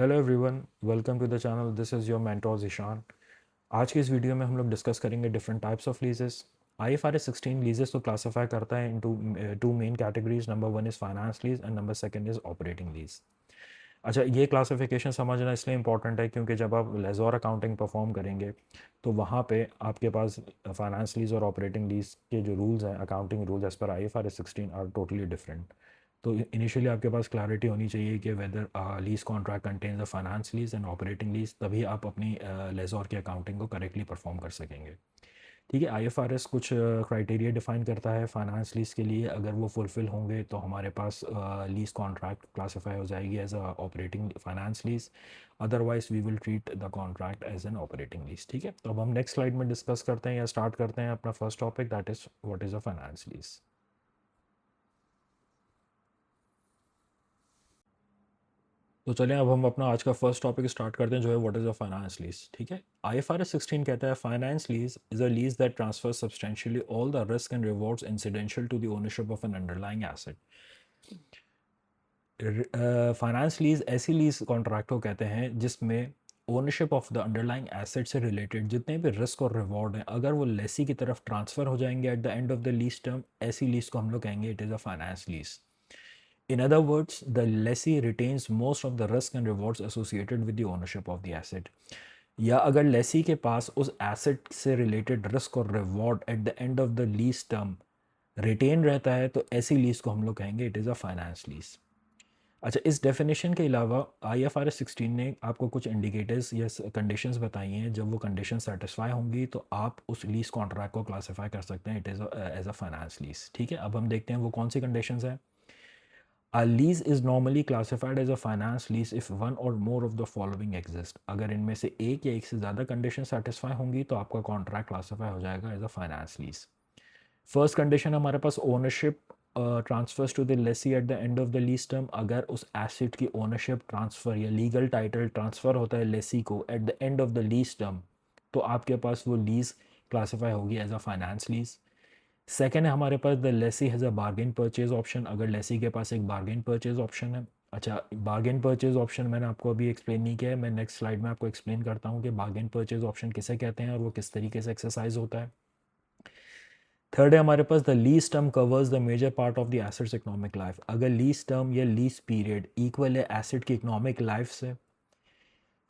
Hello everyone, welcome to the channel. This is your mentor Zeeshan. आज की इस video में हम लोग डिस्कस करेंगे different types of leases. IFRS 16 leases को क्लासीफाई करता है into two main categories. Number one is finance lease and number second is operating lease. अच्छा, ये क्लासिफिकेशन समझना इसलिए इंपॉर्टेंट है क्योंकि जब आप लेजोर अकाउंटिंग परफॉर्म करेंगे तो वहाँ पे आपके पास फाइनेंस लीज और ऑपरेटिंग लीज के जो रूल्स हैं, accounting rules as per IFRS 16 are totally different. तो इनिशियली आपके पास क्लैरिटी होनी चाहिए कि whether lease contract contains the finance lease and operating lease, तभी आप अपनी लेजोर की अकाउंटिंग को करेक्टली परफॉर्म कर सकेंगे। ठीक है, IFRS कुछ क्राइटेरिया डिफाइन करता है फाइनेंस लीज के लिए। अगर वो फुलफ़िल होंगे तो हमारे पास लीज कॉन्ट्रैक्ट क्लासीफाई हो जाएगी as a operating finance lease. Otherwise we will treat the contract as an operating lease. ठीक है, तो अब हम नेक्स्ट स्लाइड में डिस्कस करते हैं या स्टार्ट करते हैं अपना first topic, that is what is a finance lease. तो चलें अब हम अपना आज का फर्स्ट टॉपिक स्टार्ट करते हैं, जो है what is a finance lease. ठीक है, IFRS 16 कहता है finance lease is a lease that transfer substantially all the risk and rewards incidental to the ownership of an underlying asset. Finance lease ऐसी lease contract को कहते हैं जिसमें ownership of the underlying asset से related जितने भी risk और reward हैं, अगर वो लेसी की तरफ ट्रांसफ़र हो जाएंगे eight the end of the lease term, ऐसी लीज को हम लोग कहेंगे it is a finance lease. In other words, the lessee retains most of the risk and rewards associated with the ownership of the asset. या अगर lessee के पास उस asset से रिलेटेड रिस्क और reward at the end of the lease term retain रहता है, तो ऐसी लीज को हम लोग कहेंगे it is a finance lease. अच्छा, इस डेफिनेशन के अलावा IFRS 16 ने आपको कुछ इंडिकेटर्स या कंडीशंस बताई हैं। जब वो कंडीशन सेटिस्फाई होंगी तो आप उस लीज कॉन्ट्रैक्ट को क्लासीफाई कर सकते हैं it is as a finance lease. ठीक है, अब हम देखते हैं वो कौन सी कंडीशंस हैं। A lease is normally classified as a finance lease if one or more of the following exist. अगर इनमें से एक या एक से ज़्यादा कंडीशन सेटिस्फाई होंगी तो आपका कॉन्ट्रैक्ट क्लासीफाई हो जाएगा as a finance lease. First condition हमारे पास ownership transfers to the lessee at the end of the lease term. अगर उस एसेट की ओनरशिप ट्रांसफ़र या लीगल टाइटल ट्रांसफ़र होता है लेसी को at the end of the lease term, तो आपके पास वो लीज क्लासीफाई होगी as a finance lease. Second है हमारे पास the lessee has a bargain purchase option. अगर लेसी के पास एक बार्गेन परचेज ऑप्शन है। अच्छा, बार्गेन परचेज ऑप्शन मैंने आपको अभी एक्सप्लेन नहीं किया है, मैं नेक्स्ट स्लाइड में आपको एक्सप्लेन करता हूँ कि बार्गेन परचेज ऑप्शन किसे कहते हैं और वो किस तरीके से एक्सरसाइज होता है। थर्ड है हमारे पास the lease term covers the major part of the assets economic life. अगर लीज टर्म या लीज पीरियड इक्वल है एसेट की इकोनॉमिक लाइफ से।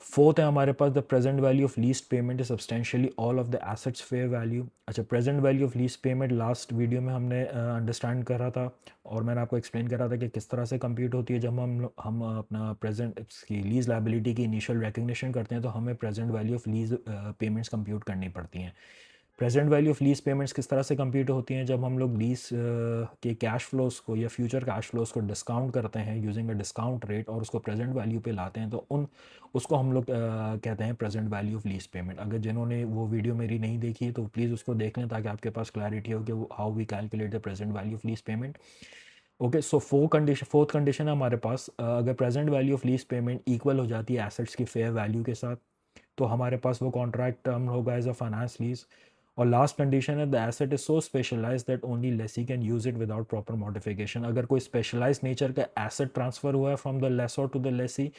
फोर्थ है हमारे पास the present value of least payment is substantially all of the assets fair value. अच्छा, present value of least payment last video में हमने अंडरस्टैंड करा था और मैंने आपको एक्सप्लेन करा था कि किस तरह से कंप्यूट होती है। जब हम अपना प्रेजेंट की लीज लाइबिलिटी की इनिशियल रिकग्निशन करते हैं तो हमें present value of lease payments compute करनी पड़ती हैं। Present value of lease payments किस तरह से कंप्यूट होती हैं, जब हम लोग लीज के कैश फ्लोज को या फ्यूचर कैश फ्लोज को डिस्काउंट करते हैं यूजिंग अ डिस्काउंट रेट और उसको प्रेजेंट वैल्यू पे लाते हैं, तो उसको हम लोग कहते हैं present value of lease payment. अगर जिन्होंने वो वीडियो मेरी नहीं देखी है तो प्लीज़ उसको देख लें ताकि आपके पास क्लैरिटी हो कि how we calculate the present value of lease payment. Okay, so fourth condition है हमारे पास, अगर present value of lease payment equal हो जाती है एसेट्स की फेयर वैल्यू के साथ, तो हमारे पास वो कॉन्ट्रैक्ट टर्म होगा एज अ फाइनेंस लीज। और लास्ट कंडीशन है the asset is so specialise that only lessee can use it without proper modification. अगर कोई स्पेशलाइज नेचर का एसेट ट्रांसफर हुआ है from the lessor to the lessee,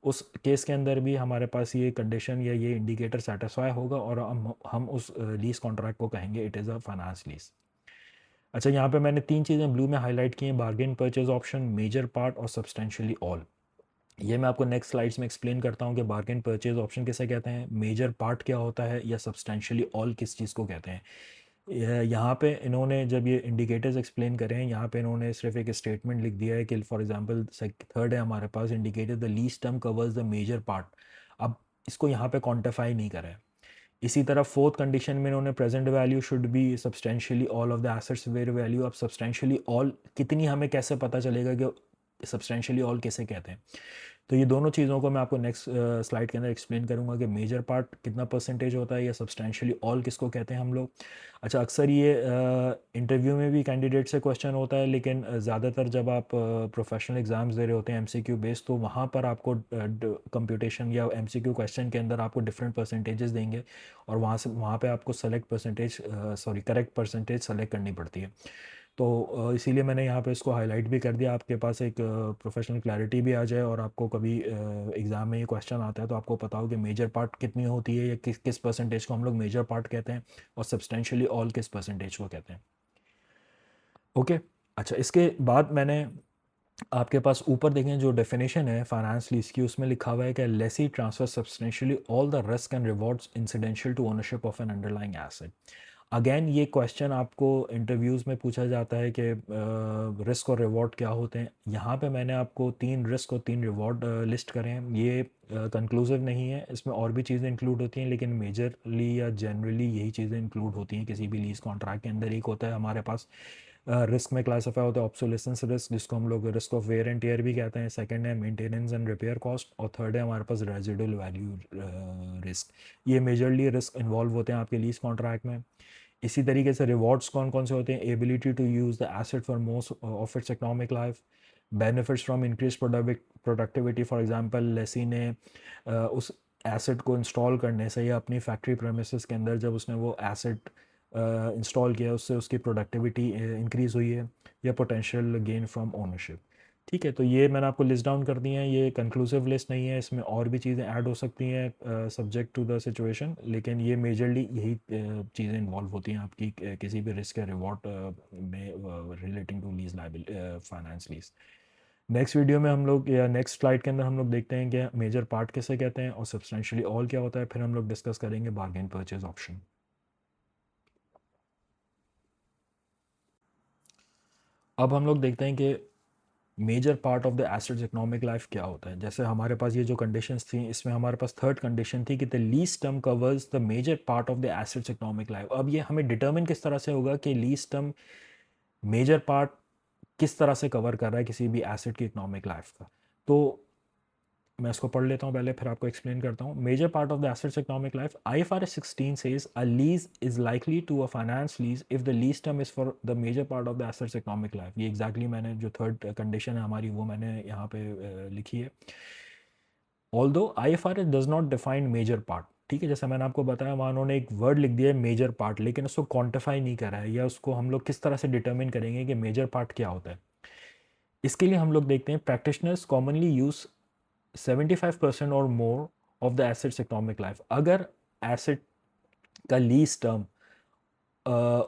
उस case के अंदर भी हमारे पास ये कंडीशन या ये इंडिकेटर सेटिस्फाई होगा और हम उस लीज कॉन्ट्रैक्ट को कहेंगे it is a finance lease. अच्छा, यहाँ पे मैंने तीन चीज़ें ब्लू में हाईलाइट की हैं, bargain purchase option, major part और सब्सटेंशियली ऑल। ये मैं आपको नेक्स्ट स्लाइड्स में एक्सप्लेन करता हूँ कि बार्गेन परचेज ऑप्शन किसे कहते हैं, मेजर पार्ट क्या होता है या सब्सटेंशियली ऑल किस चीज़ को कहते हैं। यहाँ पे इन्होंने जब ये इंडिकेटर्स एक्सप्लेन करें हैं, यहाँ पे इन्होंने सिर्फ एक स्टेटमेंट लिख दिया है कि फॉर एग्जांपल थर्ड है हमारे पास indicator the lease term covers the major part. अब इसको यहाँ पे क्वांटिफाई नहीं करा है। इसी तरह फोर्थ कंडीशन में इन्होंने present value should be substantially all of the assets where value. अब सब्सटेंशियली ऑल कितनी, हमें कैसे पता चलेगा कि सब्सटेंशियली ऑल किसे कहते हैं। तो ये दोनों चीज़ों को मैं आपको नेक्स्ट स्लाइड के अंदर एक्सप्लेन करूंगा कि मेजर पार्ट कितना परसेंटेज होता है या सब्सटेंशियली ऑल किसको कहते हैं हम लोग। अच्छा, अक्सर ये इंटरव्यू में भी कैंडिडेट से क्वेश्चन होता है, लेकिन ज़्यादातर जब आप प्रोफेशनल एग्ज़ाम्स दे रहे होते हैं MCQ बेस्ड, तो वहाँ पर आपको कंप्यूटेशन या MCQ क्वेश्चन के अंदर आपको डिफरेंट परसेंटेजेस देंगे और वहाँ पे आपको select percentage correct percentage select करनी पड़ती है। तो इसीलिए मैंने यहाँ पे इसको हाईलाइट भी कर दिया, आपके पास एक प्रोफेशनल क्लैरिटी भी आ जाए, और आपको कभी एग्ज़ाम में ये क्वेश्चन आता है तो आपको पता हो कि मेजर पार्ट कितनी होती है, या किस किस परसेंटेज को हम लोग मेजर पार्ट कहते हैं, और सब्सटेंशियली ऑल किस परसेंटेज को कहते हैं। ओके, अच्छा, इसके बाद मैंने आपके पास ऊपर देखें जो डेफिनेशन है फाइनेंस लीज की, उसमें लिखा हुआ है कि lessee transfer substantially all the risk and rewards incidental to ownership of an underlying asset. Again ये क्वेश्चन आपको इंटरव्यूज़ में पूछा जाता है कि रिस्क और रिवॉर्ड क्या होते हैं। यहाँ पे मैंने आपको 3 रिस्क और 3 रिवॉर्ड लिस्ट करें हैं। ये कंक्लूसिव नहीं है, इसमें और भी चीज़ें इंक्लूड होती हैं, लेकिन मेजरली या जनरली यही चीज़ें इंक्लूड होती हैं किसी भी लीज कॉन्ट्रैक्ट के अंदर। एक होता है हमारे पास रिस्क में क्लासीफाई होता है ऑब्सोलेसेंस रिस्क, जिसको हम लोग risk of wear and tear भी कहते हैं। सेकंड है मेंटेनेंस एंड रिपेयर कॉस्ट, और थर्ड है हमारे पास रेजिडुअल वैल्यू रिस्क। ये मेजरली रिस्क इन्वॉल्व होते हैं आपके लीज कॉन्ट्रैक्ट में। इसी तरीके से रिवॉर्ड्स कौन कौन से होते हैं? Ability to use the asset for most of its economic life, benefits from increase productivity. For example lessee ने उस एसेट को इंस्टॉल करने से या अपनी फैक्ट्री प्रेमिसेस के अंदर जब उसने वो एसेट इंस्टॉल किया, उससे उसकी प्रोडक्टिविटी इंक्रीज़ हुई है, या पोटेंशियल गेन फ्रॉम ओनरशिप। ठीक है, तो ये मैंने आपको लिस्ट डाउन कर दी हैं। ये कंक्लूसिव लिस्ट नहीं है, इसमें और भी चीज़ें ऐड हो सकती हैं सब्जेक्ट टू द सिचुएशन, लेकिन ये मेजरली यही चीज़ें इन्वॉल्व होती हैं आपकी किसी भी रिस्क या रिवॉर्ड में relating to lease liable finance lease. Next video में हम लोग, या नेक्स्ट स्लाइड के अंदर हम लोग देखते हैं कि मेजर पार्ट किसे कहते हैं और सब्सटेंशियली ऑल क्या होता है। फिर हम लोग डिस्कस करेंगे बार्गेन परचेज ऑप्शन। अब हम लोग देखते हैं कि major part of the assets economic life क्या होता है। जैसे हमारे पास ये जो कंडीशंस थी, इसमें हमारे पास थर्ड कंडीशन थी कि the lease term covers the major part of the assets economic life. अब ये हमें डिटर्मिन किस तरह से होगा कि लीज टर्म मेजर पार्ट किस तरह से कवर कर रहा है किसी भी एसेट की इकोनॉमिक लाइफ का। तो मैं इसको पढ़ लेता हूँ पहले, फिर आपको एक्सप्लेन करता हूँ। Major part of the assets economic life, IFRS 16 says a lease is likely to a finance lease if the lease term is for the major part of the assets economic life। ये exactly मैंने जो third condition है हमारी, वो मैंने यहाँ पे लिखी है। Although IFRS does not define major part, ठीक है, जैसे मैंने आपको बताया वहाँ उन्होंने एक वर्ड लिख दिया है मेजर पार्ट, लेकिन उसको क्वांटिफाई नहीं करा है, या उसको हम लोग किस तरह से डिटर्मिन करेंगे कि मेजर पार्ट क्या होता है। इसके लिए हम लोग देखते हैं प्रैक्टिशनर्स कॉमनली यूज 75% और more of the assets economic life. अगर एसेट का लीज टर्म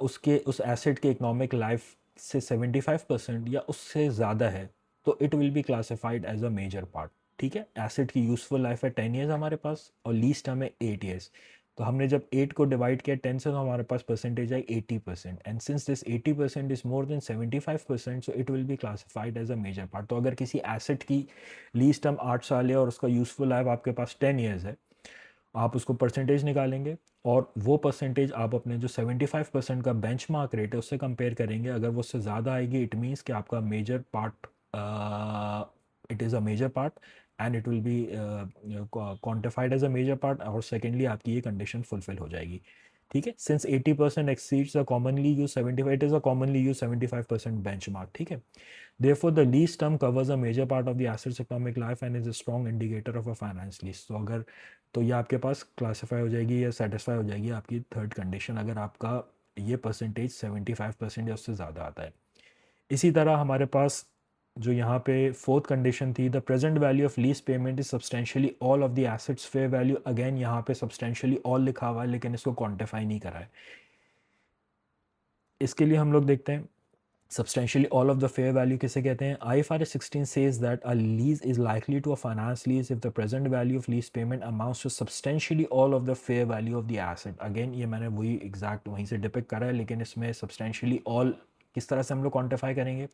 उसके उस एसेट के इकोनॉमिक लाइफ से 75% या उससे ज़्यादा है, तो it will be classified as a major part. ठीक है, एसेट की यूजफुल लाइफ है 10 ईयर्स हमारे पास, और लीज टर्म है 8 ईयर्स। तो हमने जब 8 को डिवाइड किया 10 से, तो हमारे पास percentage I 80%, and since this 80% is more than 75%, so it will be classified as a major part. तो अगर किसी एसेट की लीज टर्म 8 साल है और उसका यूजफुल लाइफ आपके पास 10 ईयर्स है, आप उसको परसेंटेज निकालेंगे, और वो परसेंटेज आप अपने जो 75% का बेंचमार्क रेट है उससे कंपेयर करेंगे। अगर वो उससे ज़्यादा आएगी, इट मीन्स कि आपका major part, it is a major part and it will be quantified as a major part, और सेकेंडली आपकी ये कंडीशन फुलफिल हो जाएगी। ठीक है, since 80% exceeds the commonly use 75, it is a commonly use 75% benchmark. ठीक है, therefore the lease term covers a major part of the asset's economic life and is a strong indicator of a finance lease। तो अगर, तो ये आपके पास classify हो जाएगी या सेटिस्फाई हो जाएगी आपकी थर्ड कंडीशन, अगर आपका ये परसेंटेज 75% या उससे ज़्यादा आता है। इसी तरह हमारे पास जो यहाँ पे फोर्थ कंडीशन थी, the present value of lease payment is substantially all of the assets fair value. Again यहाँ पे सब्सटेंशियली ऑल लिखा हुआ है, लेकिन इसको क्वान्टिफाई नहीं करा है। इसके लिए हम लोग देखते हैं substantially all of the fair value किसे कहते हैं। IFRS 16 says that a lease is likely to a finance lease if the present value of lease payment amounts to substantially all of the fair value of the asset। again ये मैंने वही exact वहीं से depict करा है, लेकिन इसमें substantially all किस तरह से हम लोग क्वान्टिफाई करेंगे।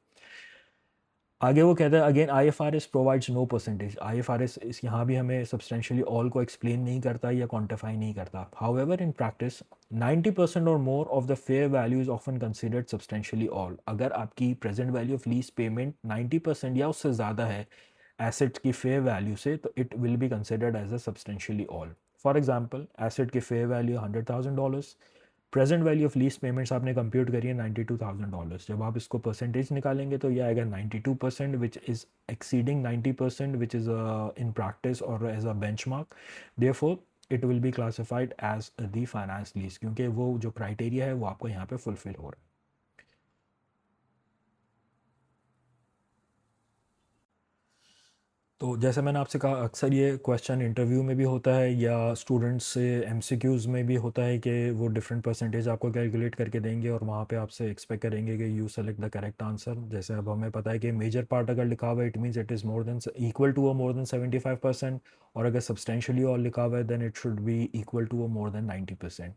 आगे वो कहता है again IFRS provides no percentage. IFRS इस यहाँ भी हमें सब्सटेंशियली ऑल को एक्सप्लेन नहीं करता या क्वांटिफाई नहीं करता। हाउएवर इन प्रैक्टिस 90% और more of the fair value is often considered substantially all. अगर आपकी present value of lease payment 90% या उससे ज़्यादा है एसेट की फेयर वैल्यू से, तो it will be considered as a substantially all. For example, asset की fair value $100,000, present value of lease payments आपने कंप्यूट करी है $92,000। जब आप इसको परसेंटेज निकालेंगे तो ये आएगा 92%, which is exceeding 90%, which is in practice और as a benchmark. Therefore it will be classified as the finance lease, क्योंकि वो जो क्राइटेरिया है वो आपको यहाँ पे फुलफिल हो रहा है। तो जैसे मैंने आपसे कहा, अक्सर ये क्वेश्चन इंटरव्यू में भी होता है या स्टूडेंट्स से एमसीक्यूज़ में भी होता है कि वो डिफरेंट परसेंटेज आपको कैलकुलेट करके देंगे और वहाँ पे आपसे एक्सपेक्ट करेंगे कि you select the correct answer. जैसे अब हमें पता है कि मेजर पार्ट अगर लिखा हुआ है, it means it is more than equal to और मोर देन 75%, और अगर सब्सटेंशियली और लिखा हुआ है then it should be equal to और more than 90%.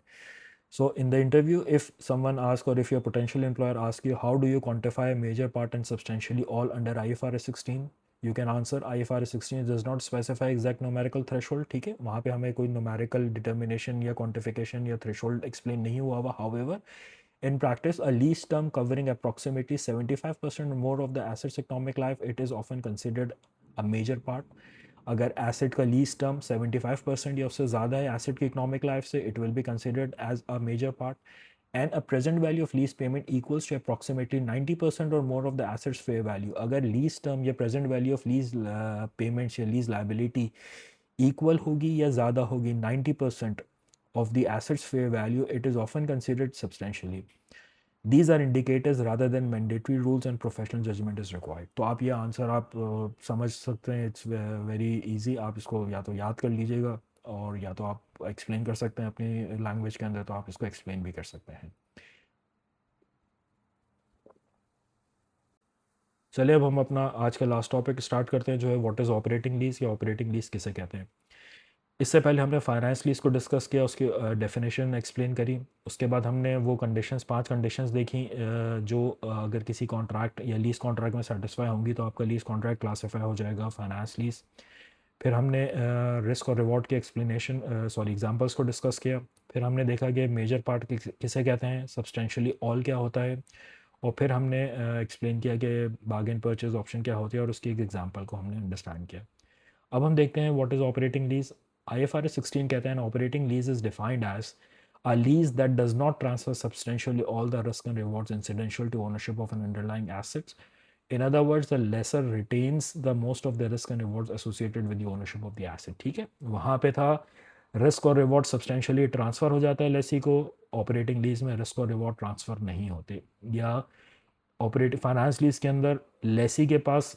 So in the interview, if someone asks or if your potential employer asks you, how do you quantify a major part and substantially all under IFRS 16? You can answer IFRS 16 does not specify exact numerical threshold. ठीक है, वहाँ पे हमें कोई numerical determination या quantification या threshold explain नहीं हुआ हुआ. However, in practice, a lease term covering approximately 75% or more of the asset's economic life, it is often considered a major part. अगर एसेट का लीज टर्म 75% या उससे ज़्यादा है एसेट की इकोनॉमिक लाइफ से, it will be considered as a major part. And a present value of lease payment equals to approximately 90% और more of the assets fair value. अगर लीज टर्म या present value of lease payments या lease liability equal होगी या ज़्यादा होगी 90% of the asset's fair value, it is often considered substantially. These are indicators rather than mandatory rules and professional judgment is required. तो आप ये answer आप समझ सकते हैं. It's very easy. आप इसको या तो याद कर लीजिएगा और या तो आप एक्सप्लेन कर सकते हैं अपनी लैंग्वेज के अंदर, तो आप इसको एक्सप्लेन भी कर सकते हैं. चलिए अब हम अपना आज का लास्ट टॉपिक स्टार्ट करते हैं, जो है व्हाट इज़ ऑपरेटिंग लीज या ऑपरेटिंग लीज किसे कहते हैं. इससे पहले हमने फाइनेंस लीज को डिस्कस किया, उसकी डेफिनेशन एक्सप्लेन करी. उसके बाद हमने वो कंडीशंस 5 कंडीशंस देखी जो अगर किसी कॉन्ट्रैक्ट या लीज कॉन्ट्रैक्ट में सेटिस्फाई होंगी तो आपका लीज कॉन्ट्रैक्ट क्लासीफाई हो जाएगा फाइनेंस लीज. फिर हमने रिस्क और रिवॉर्ड की एक्सप्लेनेशन एग्जांपल्स को डिस्कस किया. फिर हमने देखा कि मेजर पार्ट किसे कहते हैं, सब्सटेंशियली ऑल क्या होता है, और फिर हमने एक्सप्लेन किया कि बार्गेन परचेज ऑप्शन क्या होती है और उसकी एक एग्जांपल को हमने अंडरस्टैंड किया. अब हम देखते हैं what is operating lease. IFRS 16 कहते हैं operating lease is defined as a lease that does not transfer substantially all the risk and rewards incidental to ownership of an underlying assets. In other words, the lessor retains the most of the risk and rewards associated with the ownership of the asset. ठीक है, वहाँ पे था risk और reward substantially transfer हो जाता है lessee को. ऑपरेटिंग लीज में रिस्क और रिवॉर्ड ट्रांसफ़र नहीं होते. या ऑपरेटिव फाइनेंस लीज के अंदर लेसी के पास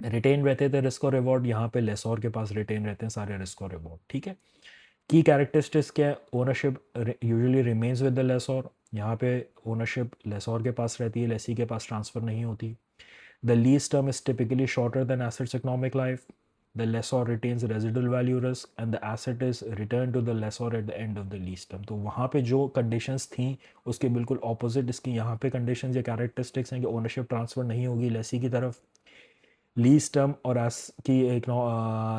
रिटेन रहते थे रिस्क और रिवॉर्ड, यहाँ पे लेसोर के पास रिटेन रहते हैं सारे रिस्क और रिवॉर्ड. ठीक है, की कैरेक्टरिस्टिक्स क्या है, ownership usually remains with the lessor. यहाँ पे ओनरशिप लेसोर के पास रहती है, लेसी के पास ट्रांसफ़र नहीं होती. The lease term is typically shorter than asset's economic life. The lessor retains residual value risk and the asset is return to the lessor at the end of the lease term. तो वहाँ पे जो conditions थी उसके बिल्कुल opposite इसकी यहाँ पे कंडीशंस या कैरेक्टरिस्टिक्स हैं कि ओनरशिप ट्रांसफ़र नहीं होगी लेसी की तरफ. लीज टर्म और एस की एक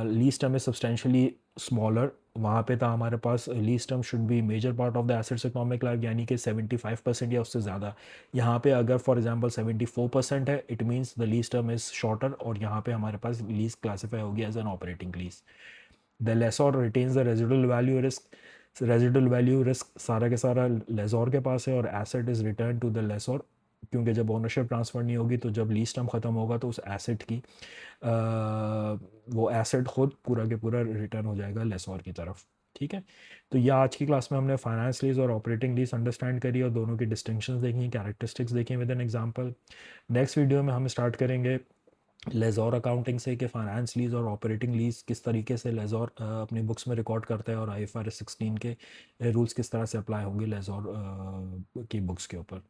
lease term is substantially smaller. वहाँ पे था हमारे पास lease term should be major part of the assets economic life, यानी कि 75% या उससे ज़्यादा. यहाँ पे अगर फॉर एग्जांपल 74% है, it means the lease term is shorter और यहाँ पे हमारे पास लीज क्लासीफाई होगी as an operating lease. The lessor retains the residual value risk. Residual value risk सारा के सारा लेसोर के पास है और asset is return to the lessor, क्योंकि जब ओनरशिप ट्रांसफ़र नहीं होगी तो जब लीज टर्म ख़त्म होगा तो उस एसेट की वो एसेट खुद पूरा के पूरा रिटर्न हो जाएगा लेसोर की तरफ. ठीक है, तो यह आज की क्लास में हमने फाइनेंस लीज और ऑपरेटिंग लीज अंडरस्टैंड करी और दोनों की डिस्टिंक्शंस देखी, कैरेक्टरिस्टिक्स देखी with an example. Next video में हम स्टार्ट करेंगे लेजोर अकाउंटिंग से कि फाइनेंस लीज और ऑपरेटिंग लीज किस तरीके से लेजोर अपनी बुक्स में रिकॉर्ड करता है और IFRS 16 के रूल्स किस तरह से अप्लाई होंगे लेजोर की बुक्स के ऊपर.